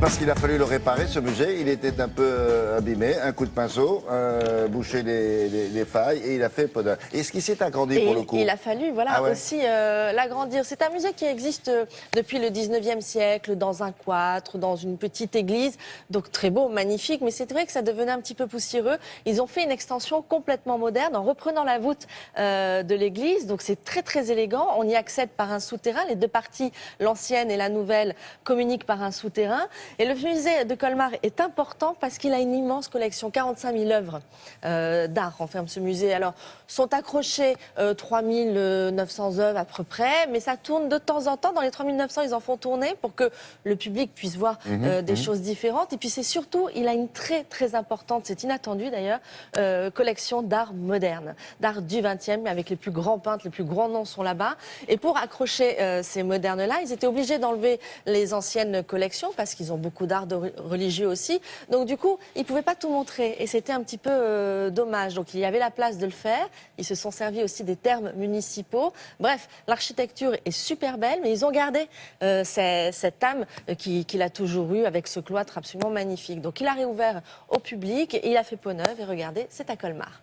parce qu'il a fallu le réparer, ce musée. Il était un peu abîmé, un coup de pinceau, boucher les failles, et il a fait peau d'œuf. Est-ce qu'il s'est agrandi pour le coup? Il a fallu aussi l'agrandir. C'est un musée qui existe depuis le 19e siècle, dans un cloître, dans une petite église. Donc très beau, magnifique, mais c'est vrai que ça devenait un petit peu poussiéreux. Ils ont fait une extension complètement moderne en reprenant la voûte de l'église. Donc c'est très très élégant. On y accède par un souterrain. Les deux parties, l'ancienne et la nouvelle, communiquent par un souterrain. Et le musée de Colmar est important parce qu'il a une immense collection, 45 000 œuvres d'art renferme ce musée. Alors, sont accrochées 3 900 œuvres à peu près, mais ça tourne de temps en temps. Dans les 3 900, ils en font tourner pour que le public puisse voir des choses différentes. Et puis c'est surtout, il a une très très importante, c'est inattendu d'ailleurs, collection d'art moderne, d'art du 20e, mais avec les plus grands peintres, les plus grands noms sont là-bas. Et pour accrocher ces modernes-là, ils étaient obligés d'enlever les anciennes collections parce qu'ils ont beaucoup d'art religieux aussi. Donc du coup, ils ne pouvaient pas tout montrer et c'était un petit peu dommage. Donc il y avait la place de le faire. Ils se sont servis aussi des termes municipaux. Bref, l'architecture est super belle, mais ils ont gardé cette âme qu'il a toujours eue avec ce cloître absolument magnifique. Donc il a réouvert au public, et il a fait peau neuve et regardez, c'est à Colmar.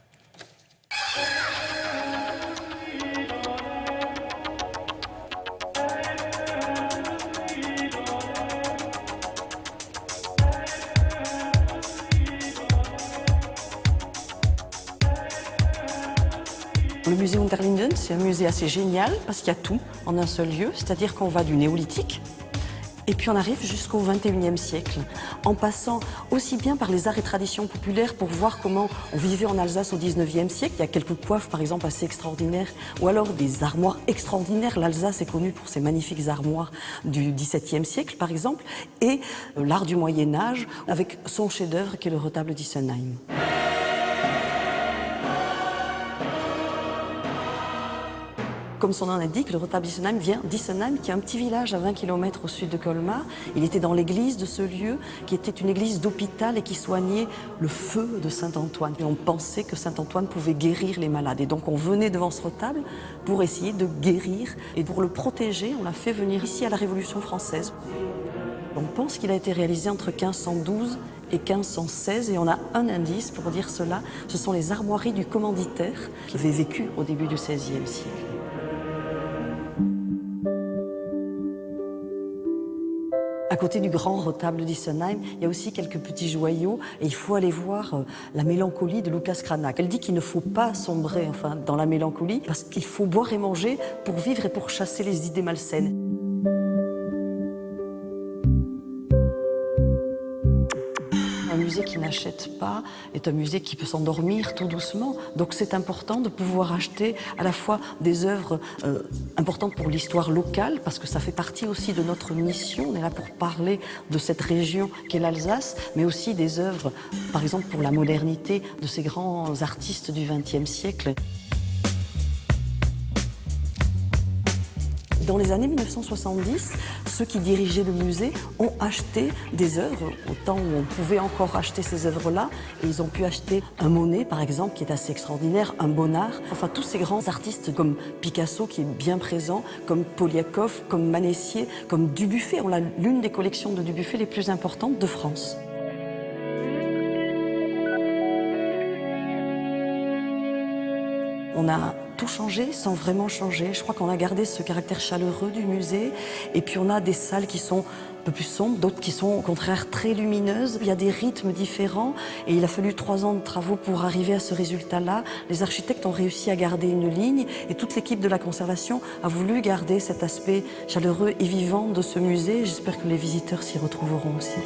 Le musée Unterlinden, c'est un musée assez génial parce qu'il y a tout en un seul lieu, c'est-à-dire qu'on va du néolithique et puis on arrive jusqu'au XXIe siècle, en passant aussi bien par les arts et traditions populaires pour voir comment on vivait en Alsace au XIXe siècle. Il y a quelques coiffes par exemple assez extraordinaires, ou alors des armoires extraordinaires. L'Alsace est connue pour ses magnifiques armoires du XVIIe siècle par exemple, et l'art du Moyen-Âge avec son chef-d'œuvre qui est le retable d'Issenheim. Comme son nom l'indique, le retable d'Issenheim vient d'Issenheim, qui est un petit village à 20 km au sud de Colmar. Il était dans l'église de ce lieu, qui était une église d'hôpital et qui soignait le feu de Saint-Antoine. Et on pensait que Saint-Antoine pouvait guérir les malades. Et donc on venait devant ce retable pour essayer de guérir. Et pour le protéger, on l'a fait venir ici à la Révolution française. On pense qu'il a été réalisé entre 1512 et 1516, et on a un indice pour dire cela. Ce sont les armoiries du commanditaire qui avait vécu au début du XVIe siècle. À côté du grand retable d'Issenheim, il y a aussi quelques petits joyaux et il faut aller voir la mélancolie de Lucas Cranach. Elle dit qu'il ne faut pas sombrer dans la mélancolie parce qu'il faut boire et manger pour vivre et pour chasser les idées malsaines. Un musée qui n'achète pas est un musée qui peut s'endormir tout doucement. Donc c'est important de pouvoir acheter à la fois des œuvres importantes pour l'histoire locale, parce que ça fait partie aussi de notre mission. On est là pour parler de cette région qu'est l'Alsace, mais aussi des œuvres, par exemple pour la modernité de ces grands artistes du XXe siècle. Dans les années 1970, ceux qui dirigeaient le musée ont acheté des œuvres, au temps où on pouvait encore acheter ces œuvres-là, et ils ont pu acheter un Monet, par exemple, qui est assez extraordinaire, un Bonnard, enfin tous ces grands artistes comme Picasso, qui est bien présent, comme Poliakov, comme Manessier, comme Dubuffet. On a l'une des collections de Dubuffet les plus importantes de France. On a tout changé sans vraiment changer. Je crois qu'on a gardé ce caractère chaleureux du musée. Et puis on a des salles qui sont un peu plus sombres, d'autres qui sont au contraire très lumineuses. Il y a des rythmes différents et il a fallu 3 ans de travaux pour arriver à ce résultat-là. Les architectes ont réussi à garder une ligne et toute l'équipe de la conservation a voulu garder cet aspect chaleureux et vivant de ce musée. J'espère que les visiteurs s'y retrouveront aussi.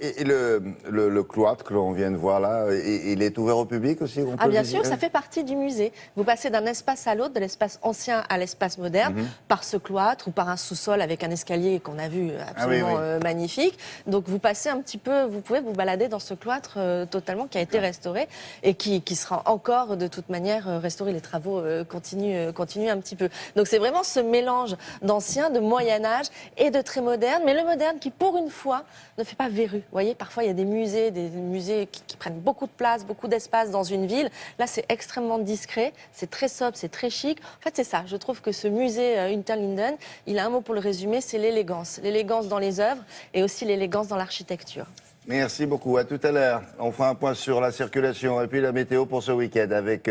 Et le cloître que l'on vient de voir là, il est ouvert au public aussi? Bien sûr, ça fait partie du musée. Vous passez d'un espace à l'autre, de l'espace ancien à l'espace moderne, par ce cloître ou par un sous-sol avec un escalier qu'on a vu absolument magnifique. Donc vous passez un petit peu, vous pouvez vous balader dans ce cloître totalement qui a été restauré et qui sera encore de toute manière restauré. Les travaux continuent un petit peu. Donc c'est vraiment ce mélange d'ancien, de Moyen-Âge et de très moderne, mais le moderne qui pour une fois ne fait pas verru. Vous voyez, parfois il y a des musées qui prennent beaucoup de place, beaucoup d'espace dans une ville. Là, c'est extrêmement discret, c'est très sobre, c'est très chic. En fait, c'est ça. Je trouve que ce musée Unterlinden, il a un mot pour le résumer, c'est l'élégance. L'élégance dans les œuvres et aussi l'élégance dans l'architecture. Merci beaucoup. À tout à l'heure. On fera un point sur la circulation et puis la météo pour ce week-end avec